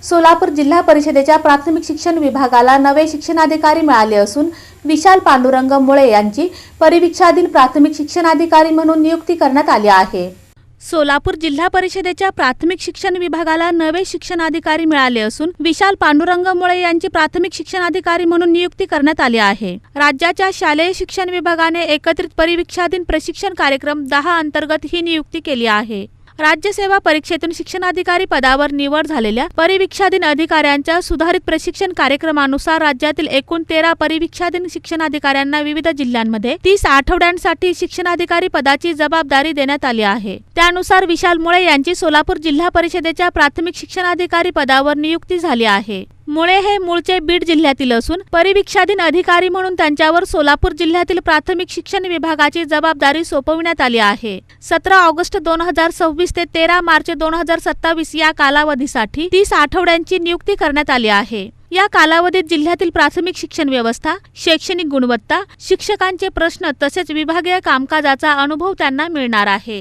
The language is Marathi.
सोलापूर जिल्हा परिषदेच्या प्राथमिक शिक्षण विभागाला नवे शिक्षणाधिकारी मिळाले असून विशाल पांडुरंग मुळे यांची परिवीक्षाधीन प्राथमिक शिक्षणाधिकारी म्हणून नियुक्ती करण्यात आली आहे। सोलापूर जिल्हा परिषदेच्या प्राथमिक शिक्षण विभागाला नवे शिक्षणाधिकारी मिळाले असून विशाल पांडुरंग मुळे यांची प्राथमिक शिक्षणाधिकारी म्हणून नियुक्ती करण्यात आली आहे। राज्याच्या शालेय शिक्षण विभागाने एकत्रित परिवीक्षाधीन प्रशिक्षण कार्यक्रम 10 अंतर्गत ही नियुक्ती केली आहे। राज्य सेवा परीक्षेतून शिक्षणाधिकारी पदावर निवड झालेल्या परिवीक्षाधीन अधिकाऱ्यांच्या सुधारित प्रशिक्षण कार्यक्रमानुसार राज्यातील एकूण 13 परिवीक्षाधीन शिक्षणाधिकाऱ्यांना विविध जिल्ह्यांमध्ये 30 आठवड्यांसाठी शिक्षणाधिकारी पदाची जबाबदारी देण्यात आली आहे। त्यानुसार विशाल मुळे यांची सोलापूर जिल्हा परिषदेच्या प्राथमिक शिक्षणाधिकारी पदावर नियुक्ती झाली आहे। मुळे हे मूळचे बीड जिल्ह्यातील असून परिवीक्षाधीन अधिकारी म्हणून त्यांच्यावर सोलापूर जिल्ह्यातील प्राथमिक शिक्षण विभागाची जबाबदारी सोपविण्यात आली आहे। 17 ऑगस्ट 2026 ते 13 मार्च 2027 या कालावधीसाठी 30 आठवड्यांची नियुक्ती करण्यात आली आहे। या कालावधीत जिल्ह्यातील प्राथमिक शिक्षण व्यवस्था, शैक्षणिक गुणवत्ता, शिक्षकांचे प्रश्न तसेच विभागीय कामकाजाचा अनुभव त्यांना मिळणार आहे।